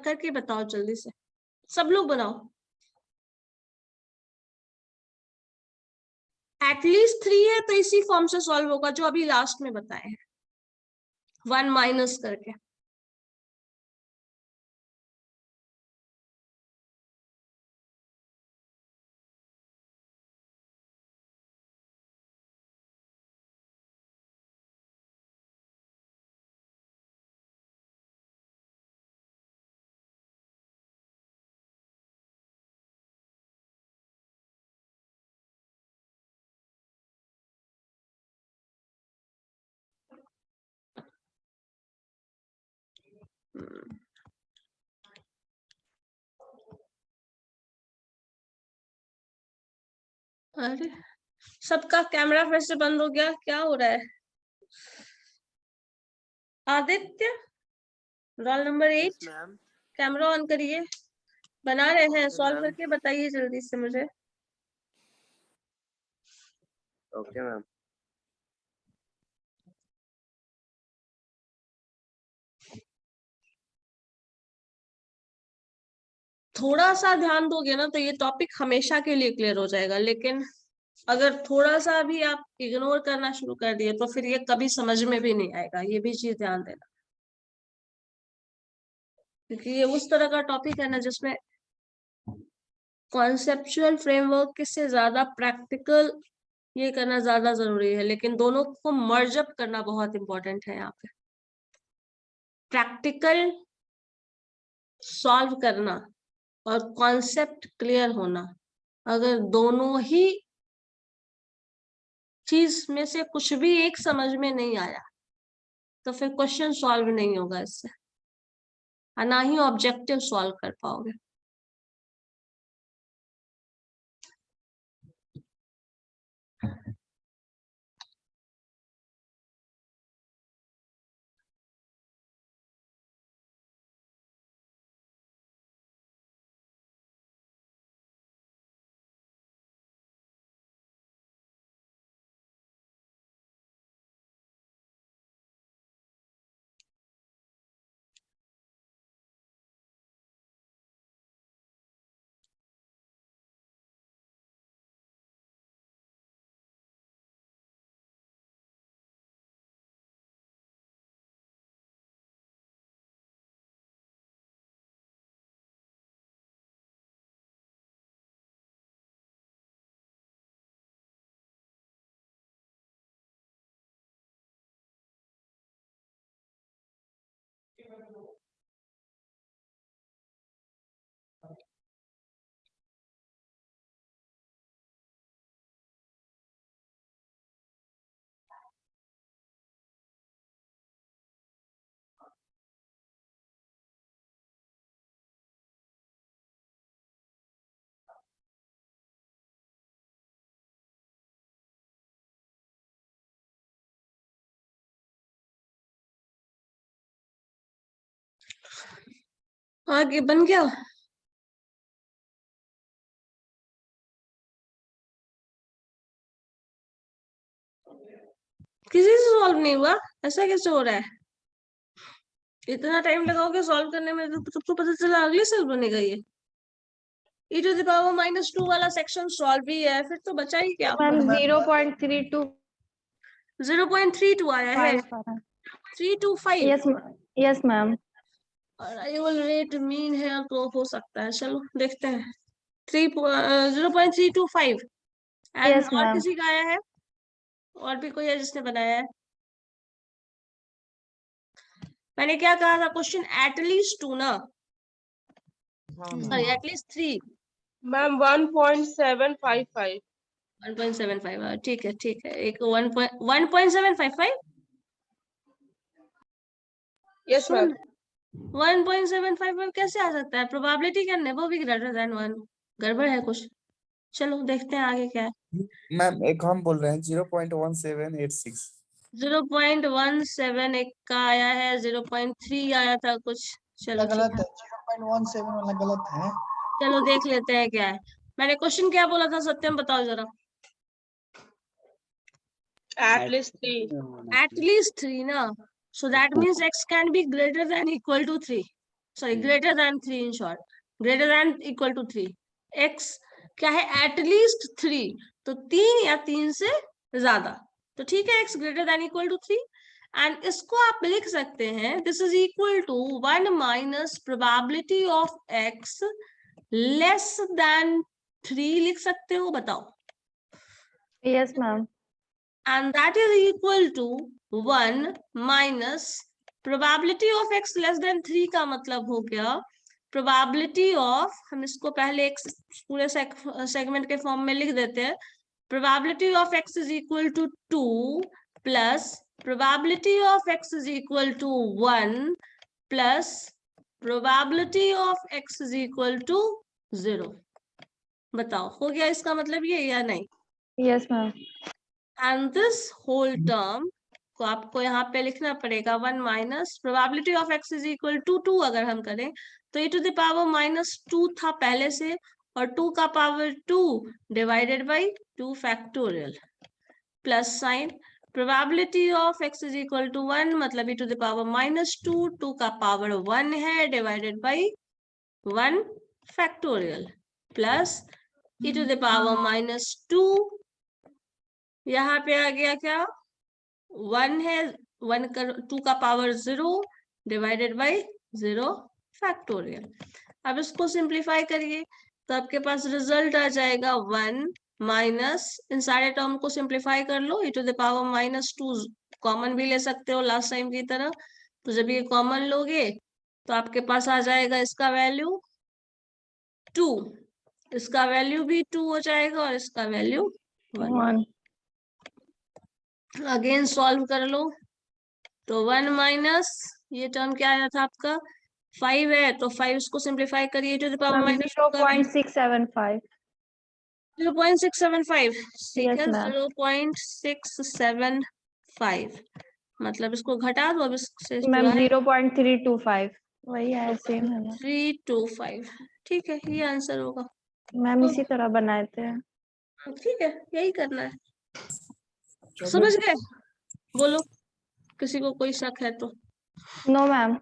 करके बताओ जल्दी से, सब लोग बनाओ। एटलीस्ट 3 है तो इसी फॉर्म से सॉल्व होगा जो अभी लास्ट में बताए हैं, 1 माइनस करके। अरे सबका कैमरा फिर से बंद हो गया, क्या हो रहा है? Aditya, roll number 8, ma'am. Camera on करिए। बना रहे हैं, Okay, सॉल्व ma'am. करके बताइए जल्दी से मुझे। Okay ma'am. थोड़ा सा ध्यान दोगे ना तो ये टॉपिक हमेशा के लिए क्लियर हो जाएगा, लेकिन अगर थोड़ा सा भी आप इग्नोर करना शुरू कर दिए तो फिर ये कभी समझ में भी नहीं आएगा, ये भी चीज ध्यान देना, क्योंकि ये उस तरह का टॉपिक है ना जिसमें कॉन्सेप्चुअल फ्रेमवर्क से ज्यादा प्रैक्टिकल ये करना ज्यादा जरूरी है, लेकिन दोनों को मर्ज अप करना बहुत इंपॉर्टेंट है यहाँ पे। प्रैक्टिकल सॉल्व करना और कॉन्सेप्ट क्लियर होना, अगर दोनों ही चीज में से कुछ भी एक समझ में नहीं आया तो फिर क्वेश्चन सॉल्व नहीं होगा इससे, और ना ही ऑब्जेक्टिव सॉल्व कर पाओगे। आगे बन गया? किसी से सॉल्व नहीं हुआ? ऐसा कैसे हो रहा है? इतना टाइम लगाओगे सॉल्व करने में तो सबको पता चला अगले सेल बनेगा ये। e⁻² वाला सेक्शन सॉल्व ही है, फिर तो बचा ही क्या? मैम 0.32 0.32 आया है, 325 यस मैम। और एनुअल रेट मीन है तो हो सकता है, चलो देखते हैं। 0.325 एंड Yes, और ma'am. किसी का आया है? और भी कोई है जिसने बनाया है? मैंने क्या कहा था? क्वेश्चन एटलीस्ट 2 ना, सॉरी एटलीस्ट 3। मैम 1.755। 1.75, ठीक है ठीक है। एक 1.755 यस मैम। 1.755 कैसे आ सकता है? Probability can never be greater than 1। गड़बड़ है कुछ। चलो देखते हैं आगे क्या है। मैम एक हम बोल रहे हैं 0.1786। 0.17 एक का आया है, 0.3 आया था कुछ। चलो ठीक गलत है, है, 0.17 वाला गलत है। चलो देख लेते हैं क्या है। मैंने क्वेश्चन क्या बोला था सत्यम, बताओ जरा। एटलीस्ट 3। एटलीस्ट 3 ना, so that means x can be greater than equal to 3, sorry greater than 3 in short, greater than equal to 3। x क्या है? एटलीस्ट 3, तो 3 या 3 से ज्यादा, तो ठीक है x greater than equal to 3। And इसको आप लिख सकते हैं this is equal to 1 minus probability of x less than 3 लिख सकते हो, बताओ। Yes, ma'am. And that is equal to 1 minus probability of x less than 3 का मतलब हो गया probability of, हम इसको पहले एक पूरे सेगमेंट के फॉर्म में लिख देते हैं। probability of x is equal to 2 plus probability of x is equal to 1 plus probability of x is equal to 0। बताओ हो गया इसका मतलब ये या नहीं? Yes ma'am. And this whole term को आपको यहाँ पे लिखना पड़ेगा 1 minus probability of x is equal to 2 अगर हम करें तो e टू द पावर -2 था पहले से और 2 का power 2 divided by 2 factorial plus sign probability of x is equal to 1 मतलब e टू द पावर -2 2 का पावर 1 है divided by 1 factorial plus e to the power -2 यहाँ पे आ गया क्या 1 है 1 का 2 का पावर 0 डिवाइडेड बाई 0 फैक्टोरियल। अब इसको सिंप्लीफाई करिए तो आपके पास रिजल्ट आ जाएगा 1 माइनस इन सारे टर्म को सिंप्लीफाई कर लो e to the power -2 common भी ले सकते हो लास्ट टाइम की तरह। तो जब ये कॉमन लोगे तो आपके पास आ जाएगा इसका वैल्यू 2, इसका वैल्यू भी 2 हो जाएगा और इसका वैल्यू 1। अगेन सॉल्व कर लो तो 1 माइनस ये टर्म क्या आया था आपका 5 है तो 5 इसको सिंप्लीफाई करिए टू द पावर -0.675। 0.675 ठीक Yes, है ma'am. 0.675 मतलब इसको घटा दो अब इससे मैम 0.325 वही है, सेम है ना 325 ठीक है ये आंसर होगा। मैम, इसी तरह बनाए थे। ठीक है यही करना है समझ गए। बोलो किसी को कोई शक है तो नो मैम।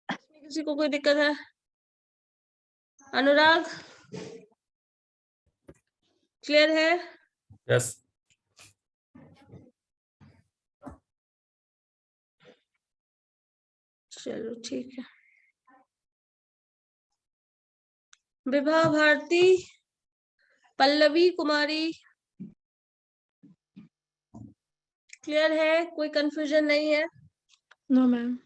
किसी को कोई दिक्कत है। अनुराग क्लियर है। यस। चलो ठीक है। विभा भारती पल्लवी कुमारी क्लियर है कोई कंफ्यूजन नहीं है। No ma'am.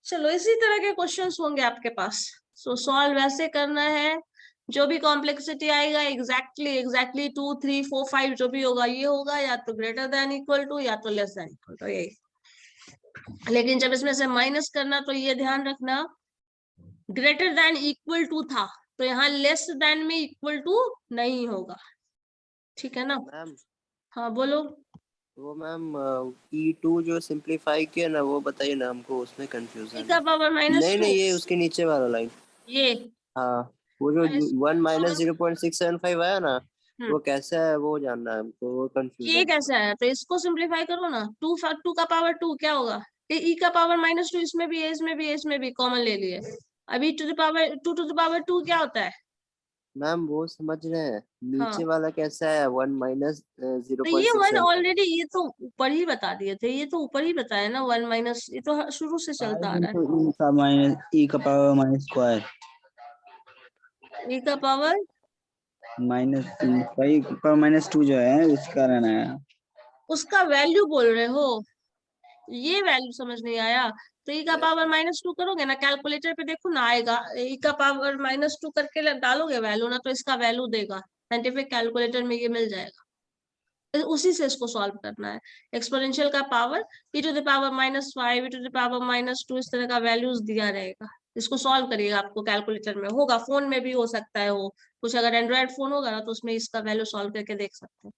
चलो इसी तरह के क्वेश्चंस होंगे आपके पास सो सॉल्व वैसे करना है जो भी कॉम्प्लेक्सिटी आएगा एग्जैक्टली 2 3 4 5 जो भी होगा ये होगा या तो ग्रेटर देन इक्वल टू या तो लेस देन इक्वल टू यही। लेकिन जब इसमें से माइनस करना तो ये ध्यान रखना ग्रेटर देन इक्वल टू था तो यहाँ लेस देन में इक्वल टू नहीं होगा ठीक है ना। मैम हाँ बोलो। वो मैम E2 जो सिंपलीफाई किया ना वो बताइए ना हमको, उसमें कंफ्यूजन का पावर नहीं -2 ये उसके नीचे वाला लाइन। ये हाँ वो जो 1 माइनस 0.675 आया ना वो कैसा है वो जानना है हमको, वो ये कंफ्यूजन। कैसा है तो इसको सिंप्लीफाई करो ना 2 का पावर 2 क्या होगा e का पावर -2 इसमें भी है इसमें भी है इसमें भी कॉमन ले लिए। अभी 2 टू द पावर 2 क्या होता है मैम वो समझ रहे हैं नीचे हाँ। वाला कैसा है 1 माइनस तो ये 1 ऑलरेडी ये तो ऊपर ही बता दिए थे ये तो ऊपर ही बताया ना 1 माइनस ये तो शुरू से चलता आ रहा e का माइनस e का पावर माइनस स्क्वायर है e का पावर -2 जो है उसका कारण है। उसका वैल्यू बोल रहे हो ये वैल्यू समझ नहीं आया तो e का पावर -2 करोगे ना कैलकुलेटर पे देखो ना आएगा e का पावर -2 करके डालोगे वैल्यू ना तो इसका वैल्यू देगा साइंटिफिक कैलकुलेटर में ये मिल जाएगा। तो उसी से इसको सॉल्व करना है एक्सपोनेंशियल का power e to the power -5 e to the power -2 इस तरह का वैल्यूज दिया रहेगा। इसको सॉल्व करिएगा आपको कैलकुलेटर में होगा फोन में भी हो सकता है हो कुछ अगर एंड्रॉइड फोन होगा ना तो उसमें इसका वैल्यू सॉल्व करके देख सकते हैं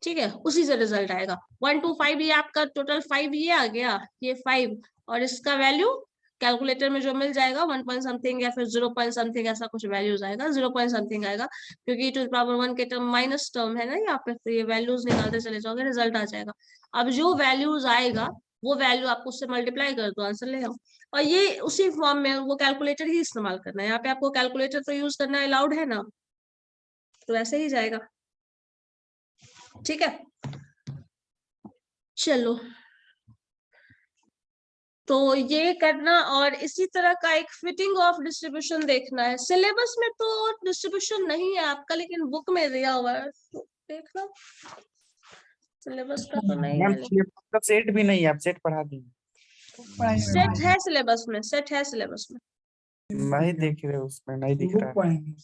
ठीक है उसी से रिजल्ट आएगा 1 2 5 ये आपका टोटल 5 ये आ गया ये 5 और इसका वैल्यू कैलकुलेटर में जो मिल जाएगा 1 पॉइंट समथिंग या फिर 0 पॉइंट समथिंग ऐसा कुछ वैल्यूज आएगा 0 पॉइंट समथिंग आएगा क्योंकि टू द पावर 1 के टर्म माइनस टर्म है ना यहाँ पे तो ये वैल्यूज निकालते चले जाओगे रिजल्ट आ जाएगा। अब जो वैल्यूज आएगा वो वैल्यू आपको उससे मल्टीप्लाई कर दो आंसर ले आओ और ये उसी फॉर्म में वो कैलकुलेटर ही इस्तेमाल करना है यहाँ पे आपको कैलकुलेटर तो यूज करना अलाउड है ना तो ऐसे ही जाएगा ठीक है। चलो तो ये करना और इसी तरह का एक फिटिंग ऑफ डिस्ट्रीब्यूशन देखना है। सिलेबस में तो डिस्ट्रीब्यूशन नहीं है आपका लेकिन बुक में दिया हुआ है तो देखना सिलेबस का तो नहीं है मतलब सेट भी नहीं है, आप सेट पढ़ा दीजिए। सेट है सिलेबस में सेट है सिलेबस में नहीं देख रहे उसमें, नहीं दिख रहा है।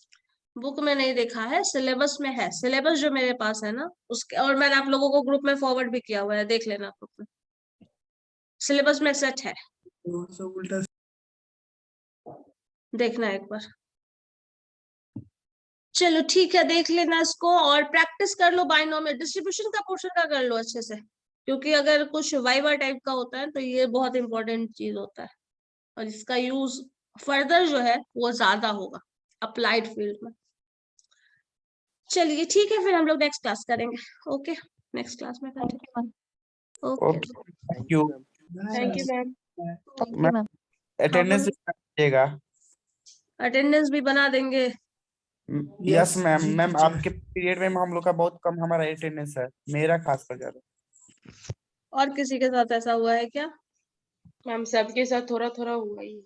बुक में नहीं देखा है सिलेबस में है सिलेबस जो मेरे पास है ना उसके और मैंने आप लोगों को ग्रुप में फॉरवर्ड भी किया हुआ है देख लेना ग्रुप में सिलेबस में सेट है देखना एक बार। चलो ठीक है, देख लेना इसको और प्रैक्टिस कर लो बाइनोमियल डिस्ट्रीब्यूशन का पोर्शन का कर लो अच्छे से, क्योंकि अगर कुछ वाइवा टाइप का होता है तो ये बहुत इंपॉर्टेंट चीज होता है और इसका यूज फर्दर जो है वो ज्यादा होगा अप्लाइड फील्ड में। चलिए ठीक है, फिर हम लोग नेक्स्ट क्लास करेंगे। ओके, नेक्स्ट क्लास में करेंगे। Okay, okay, thank you thank you ma'am. Ma'am. Attendance दीजिएगा। अटेंडेंस भी बना देंगे। Yes ma'am. मैम आपके पीरियड में हम लोग का बहुत कम हमारा अटेंडेंस है, मेरा खास कर ज्यादा। और किसी के साथ ऐसा हुआ है क्या? मैम सबके साथ थोड़ा थोड़ा हुआ ही है।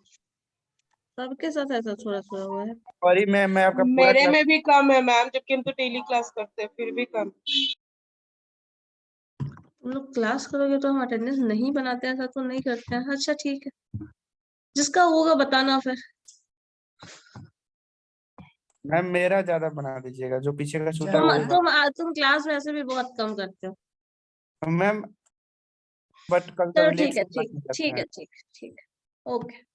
सबके साथ ऐसा थोड़ा थोड़ा हुआ है? सॉरी मैम, मैं आपका पूरा मेरे क्लास में भी कम है मैम, जबकि हम तो डेली क्लास करते हैं फिर भी कम। तुम लोग क्लास करोगे तो हम अटेंडेंस नहीं बनाते हैं, ऐसा तो नहीं करते हैं। अच्छा ठीक है, जिसका होगा बताना फिर। मैम मेरा ज्यादा बना दीजिएगा, जो पीछे का छूटा है वो भी तुम क्लास में ऐसे भी बहुत कम करते हो। मैम, बट कभी चलो कभी लेट ठीक है, से ठीक है, ठीक है, ठीक है, ठीक है। ओके।